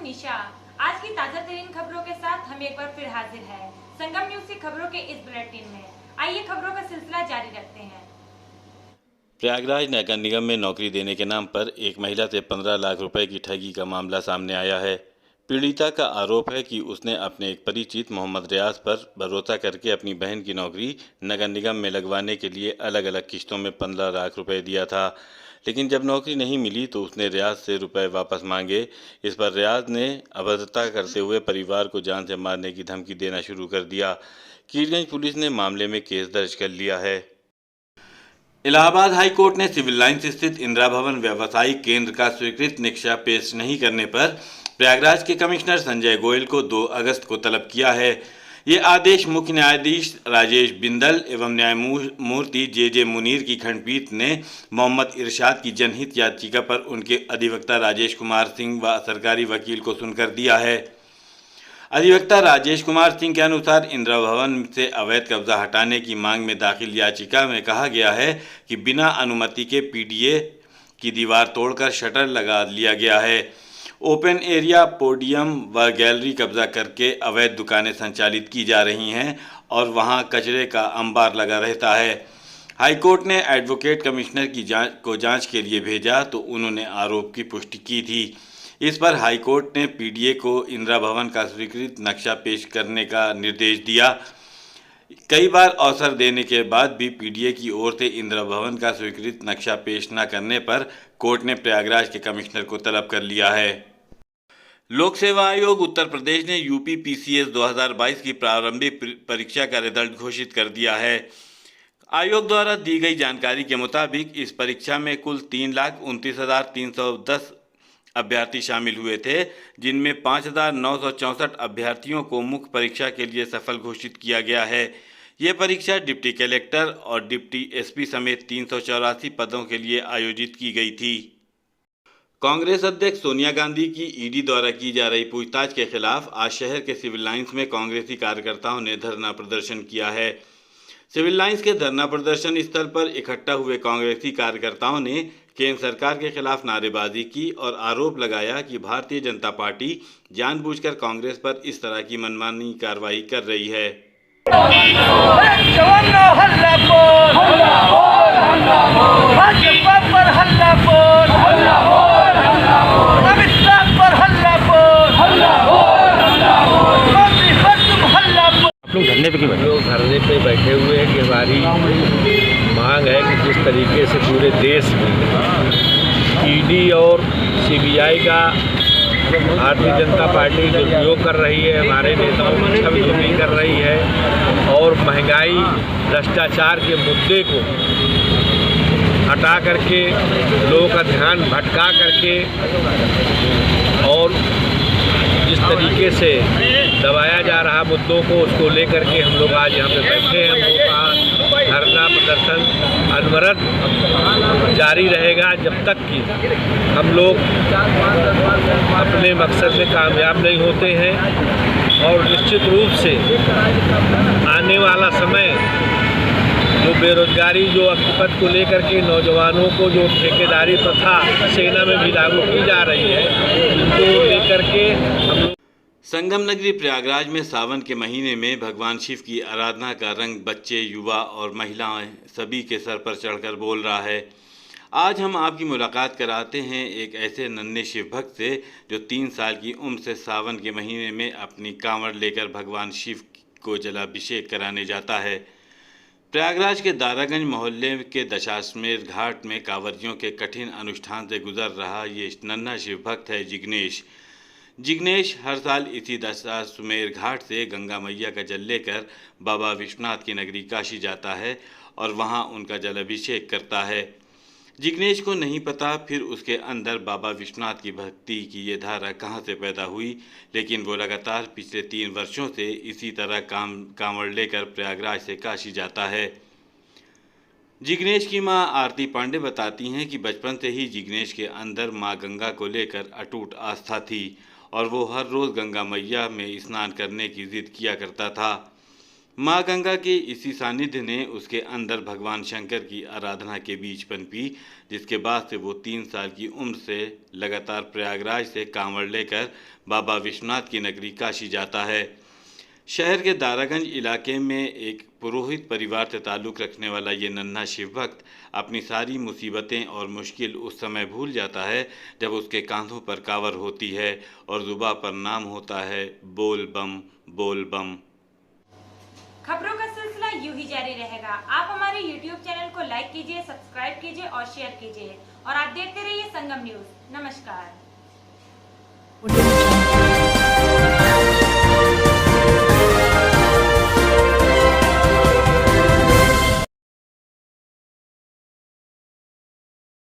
निशा। आज की ताजा तरीन खबरों के साथ हम एक बार फिर हाजिर हैं संगम न्यूज की खबरों के इस बुलेटिन में। आइए खबरों का सिलसिला जारी रखते हैं। प्रयागराज नगर निगम में नौकरी देने के नाम पर एक महिला से 15 लाख रुपए की ठगी का मामला सामने आया है। पीड़िता का आरोप है कि उसने अपने एक परिचित मोहम्मद रियाज पर भरोसा करके अपनी बहन की नौकरी नगर निगम में लगवाने के लिए अलग अलग किस्तों में 15 लाख रुपए दिया था, लेकिन जब नौकरी नहीं मिली तो उसने रियाज से रुपए वापस मांगे। इस पर रियाज ने अभद्रता करते हुए परिवार को जान से मारने की धमकी देना शुरू कर दिया। कीरगंज पुलिस ने मामले में केस दर्ज कर लिया है। इलाहाबाद हाई कोर्ट ने सिविल लाइंस स्थित इंदिरा भवन व्यावसायिक केंद्र का स्वीकृत नक्शा पेश नहीं करने पर प्रयागराज के कमिश्नर संजय गोयल को 2 अगस्त को तलब किया है। ये आदेश मुख्य न्यायाधीश राजेश बिंदल एवं न्यायमूर्ति जे मुनीर की खंडपीठ ने मोहम्मद इरशाद की जनहित याचिका पर उनके अधिवक्ता राजेश कुमार सिंह व सरकारी वकील को सुनकर दिया है। अधिवक्ता राजेश कुमार सिंह के अनुसार इंदिरा भवन से अवैध कब्जा हटाने की मांग में दाखिल याचिका में कहा गया है कि बिना अनुमति के पीडीए की दीवार तोड़कर शटर लगा लिया गया है। ओपन एरिया, पोडियम व गैलरी कब्जा करके अवैध दुकानें संचालित की जा रही हैं और वहां कचरे का अंबार लगा रहता है। हाईकोर्ट ने एडवोकेट कमिश्नर की जांच के लिए भेजा तो उन्होंने आरोप की पुष्टि की थी। इस पर हाईकोर्ट ने पीडीए को इंदिरा भवन का स्वीकृत नक्शा पेश करने का निर्देश दिया। कई बार अवसर देने के बाद भी पीडीए की ओर से इंदिरा भवन का स्वीकृत नक्शा पेश न करने पर कोर्ट ने प्रयागराज के कमिश्नर को तलब कर लिया है। लोक सेवा आयोग उत्तर प्रदेश ने यूपी पीसीएस 2022 की प्रारंभिक परीक्षा का रिजल्ट घोषित कर दिया है। आयोग द्वारा दी गई जानकारी के मुताबिक इस परीक्षा में कुल 3,29,310 अभ्यर्थी शामिल हुए थे, जिनमें 5,964 अभ्यर्थियों को मुख्य परीक्षा के लिए सफल घोषित किया गया है। ये परीक्षा डिप्टी कलेक्टर और डिप्टी एसपी समेत 384 पदों के लिए आयोजित की गई थी। कांग्रेस अध्यक्ष सोनिया गांधी की ईडी द्वारा की जा रही पूछताछ के खिलाफ आज शहर के सिविल लाइंस में कांग्रेसी कार्यकर्ताओं ने धरना प्रदर्शन किया है। सिविल लाइंस के धरना प्रदर्शन स्थल पर इकट्ठा हुए कांग्रेसी कार्यकर्ताओं ने केंद्र सरकार के खिलाफ नारेबाजी की और आरोप लगाया कि भारतीय जनता पार्टी जानबूझकर कांग्रेस पर इस तरह की मनमानी कार्रवाई कर रही है। धरने पे क्यों बैठे? लोग धरने पे बैठे हुए हैं कि हमारी मांग है कि जिस तरीके से पूरे देश में ईडी और सीबीआई का भारतीय जनता पार्टी दुरुपयोग कर रही है, हमारे नेताओं की छवि कर रही है और महंगाई भ्रष्टाचार के मुद्दे को हटा करके लोगों का ध्यान भटका करके और जिस तरीके से दबाया जा रहा मुद्दों को उसको लेकर के हम लोग आज यहाँ पे बैठे हैं। हम लोग का धरना प्रदर्शन अनवरत जारी रहेगा जब तक कि हम लोग अपने मकसद में कामयाब नहीं होते हैं। और निश्चित रूप से आने वाला समय जो बेरोजगारी जो अग्निपथ को लेकर के नौजवानों को जो ठेकेदारी प्रथा सेना में भी लागू की जा रही है, इनको लेकर के हम लोग संगम नगरी प्रयागराज में सावन के महीने में भगवान शिव की आराधना का रंग बच्चे, युवा और महिलाएं सभी के सर पर चढ़कर बोल रहा है। आज हम आपकी मुलाकात कराते हैं एक ऐसे नन्हे शिव भक्त से जो 3 साल की उम्र से सावन के महीने में अपनी कांवड़ लेकर भगवान शिव को जलाभिषेक कराने जाता है। प्रयागराज के दारागंज मोहल्ले के दशाश्वमेध घाट में कांवरियों के कठिन अनुष्ठान से गुजर रहा ये नन्हा शिव भक्त है जिग्नेश हर साल इसी दशाश्वमेध घाट से गंगा मैया का जल लेकर बाबा विश्वनाथ की नगरी काशी जाता है और वहां उनका जलाभिषेक करता है। जिग्नेश को नहीं पता फिर उसके अंदर बाबा विश्वनाथ की भक्ति की ये धारा कहां से पैदा हुई, लेकिन वो लगातार पिछले 3 वर्षों से इसी तरह कांवड़ लेकर प्रयागराज से काशी जाता है। जिग्नेश की मां आरती पांडे बताती हैं कि बचपन से ही जिग्नेश के अंदर मां गंगा को लेकर अटूट आस्था थी और वो हर रोज़ गंगा मैया में स्नान करने की जिद किया करता था। माँ गंगा के इसी सानिध्य ने उसके अंदर भगवान शंकर की आराधना के बीज पनपी, जिसके बाद से वो 3 साल की उम्र से लगातार प्रयागराज से कांवड़ लेकर बाबा विश्वनाथ की नगरी काशी जाता है। शहर के दारागंज इलाके में एक पुरोहित परिवार से ताल्लुक़ रखने वाला ये नन्हा शिव भक्त अपनी सारी मुसीबतें और मुश्किल उस समय भूल जाता है जब उसके कांधों पर कांवर होती है और जुबां पर नाम होता है बोल बम बोल बम। खबरों का सिलसिला यूं ही जारी रहेगा। आप हमारे YouTube चैनल को लाइक कीजिए, सब्सक्राइब कीजिए और शेयर कीजिए और आप देखते रहिए संगम न्यूज़। नमस्कार।